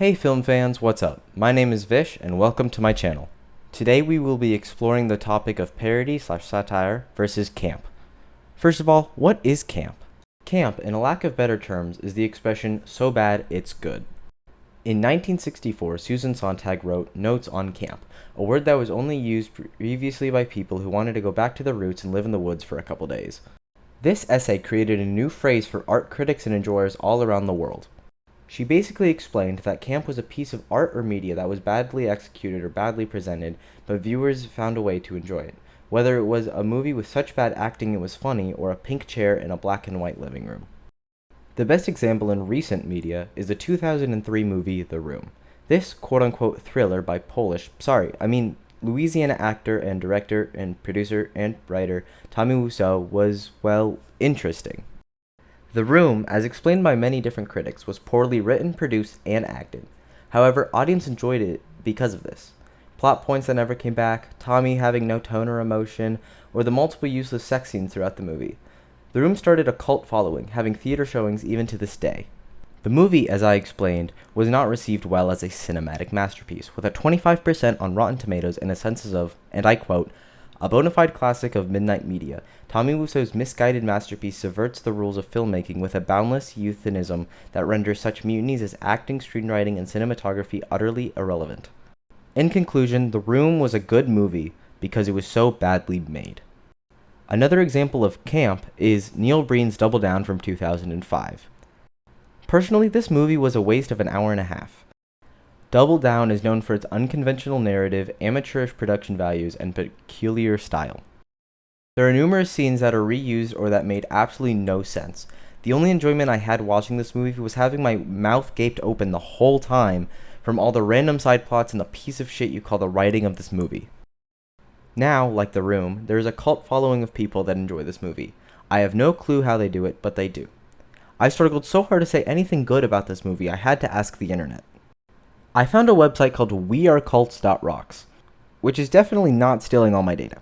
Hey film fans, what's up? My name is Vish and welcome to my channel. Today we will be exploring the topic of parody/satire versus camp. First of all, what is camp? Camp, in a lack of better terms, is the expression so bad it's good. In 1964, Susan Sontag wrote Notes on Camp, a word that was only used previously by people who wanted to go back to their roots and live in the woods for a couple days. This essay created a new phrase for art critics and enjoyers all around the world. She basically explained that camp was a piece of art or media that was badly executed or badly presented, but viewers found a way to enjoy it, whether it was a movie with such bad acting it was funny or a pink chair in a black and white living room. The best example in recent media is the 2003 movie The Room. This quote-unquote thriller by Louisiana actor and director and producer and writer Tommy Wiseau was, well, interesting. The Room, as explained by many different critics, was poorly written, produced, and acted. However, audience enjoyed it because of this. Plot points that never came back, Tommy having no tone or emotion, or the multiple useless sex scenes throughout the movie. The Room started a cult following, having theater showings even to this day. The movie, as I explained, was not received well as a cinematic masterpiece, with a 25% on Rotten Tomatoes and a census of, and I quote, "a bona fide classic of midnight media. Tommy Wiseau's misguided masterpiece subverts the rules of filmmaking with a boundless euphemism that renders such mutinies as acting, screenwriting, and cinematography utterly irrelevant." In conclusion, The Room was a good movie because it was so badly made. Another example of camp is Neil Breen's Double Down from 2005. Personally, this movie was a waste of an hour and a half. Double Down is known for its unconventional narrative, amateurish production values, and peculiar style. There are numerous scenes that are reused or that made absolutely no sense. The only enjoyment I had watching this movie was having my mouth gaped open the whole time from all the random side plots and the piece of shit you call the writing of this movie. Now, like The Room, there is a cult following of people that enjoy this movie. I have no clue how they do it, but they do. I struggled so hard to say anything good about this movie, I had to ask the internet. I found a website called wearecults.rocks, which is definitely not stealing all my data.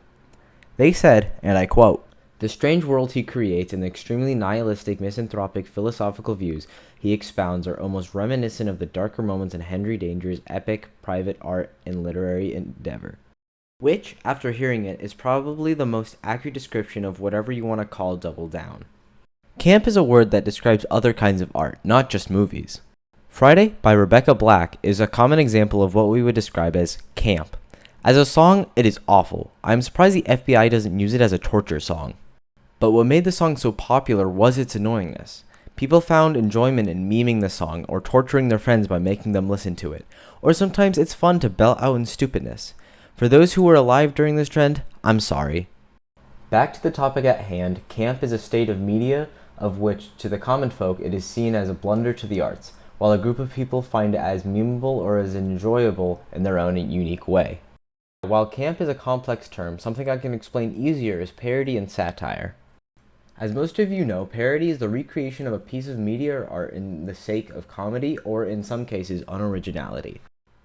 They said, and I quote, "The strange world he creates and the extremely nihilistic, misanthropic, philosophical views he expounds are almost reminiscent of the darker moments in Henry Danger's epic private art and literary endeavor." Which, after hearing it, is probably the most accurate description of whatever you want to call Double Down. Camp is a word that describes other kinds of art, not just movies. Friday by Rebecca Black is a common example of what we would describe as camp. As a song, it is awful. I'm surprised the FBI doesn't use it as a torture song. But what made the song so popular was its annoyingness. People found enjoyment in memeing the song or torturing their friends by making them listen to it. Or sometimes it's fun to belt out in stupidness. For those who were alive during this trend, I'm sorry. Back to the topic at hand, camp is a state of media of which, to the common folk, it is seen as a blunder to the arts, while a group of people find it as memeable or as enjoyable in their own unique way. While camp is a complex term, something I can explain easier is parody and satire. As most of you know, parody is the recreation of a piece of media or art in the sake of comedy or, in some cases, unoriginality.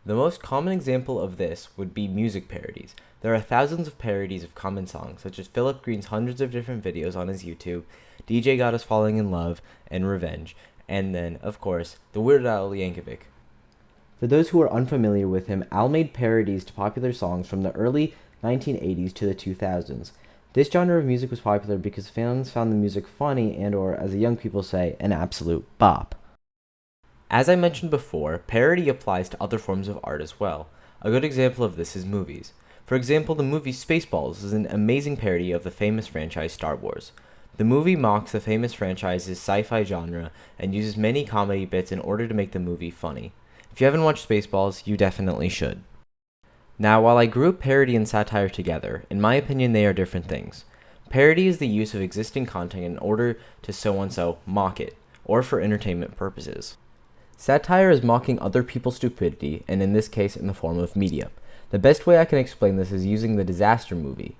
The most common example of this would be music parodies. There are thousands of parodies of common songs, such as Philip Green's hundreds of different videos on his YouTube, DJ Got Us Falling in Love, and Revenge, and then, of course, the Weird Al Yankovic. For those who are unfamiliar with him, Al made parodies to popular songs from the early 1980s to the 2000s. This genre of music was popular because fans found the music funny and, or as the young people say, an absolute bop. As I mentioned before, parody applies to other forms of art as well. A good example of this is movies. For example, the movie Spaceballs is an amazing parody of the famous franchise Star Wars. The movie mocks the famous franchise's sci-fi genre and uses many comedy bits in order to make the movie funny. If you haven't watched Spaceballs, you definitely should. Now, while I group parody and satire together, in my opinion they are different things. Parody is the use of existing content in order to so-and-so mock it, or for entertainment purposes. Satire is mocking other people's stupidity, and in this case in the form of media. The best way I can explain this is using the disaster movie.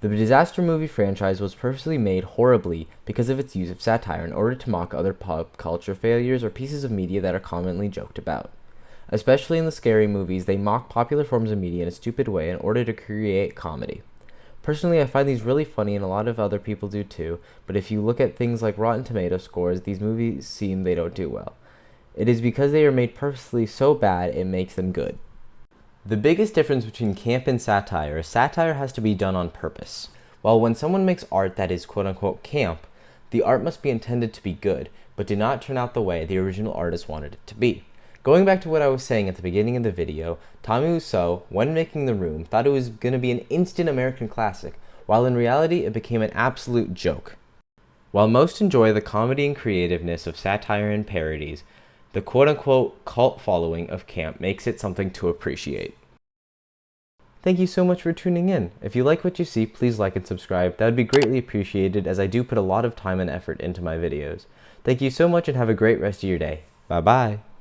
The disaster movie franchise was purposely made horribly because of its use of satire in order to mock other pop culture failures or pieces of media that are commonly joked about. Especially in the scary movies, they mock popular forms of media in a stupid way in order to create comedy. Personally, I find these really funny and a lot of other people do too, but if you look at things like Rotten Tomato scores, these movies seem they don't do well. It is because they are made purposely so bad it makes them good. The biggest difference between camp and satire is satire has to be done on purpose. While when someone makes art that is quote-unquote camp, the art must be intended to be good, but did not turn out the way the original artist wanted it to be. Going back to what I was saying at the beginning of the video, Tommy Wiseau, when making The Room, thought it was going to be an instant American classic, while in reality it became an absolute joke. While most enjoy the comedy and creativeness of satire and parodies, the quote-unquote cult following of camp makes it something to appreciate. Thank you so much for tuning in. If you like what you see, please like and subscribe. That would be greatly appreciated, as I do put a lot of time and effort into my videos. Thank you so much and have a great rest of your day. Bye bye.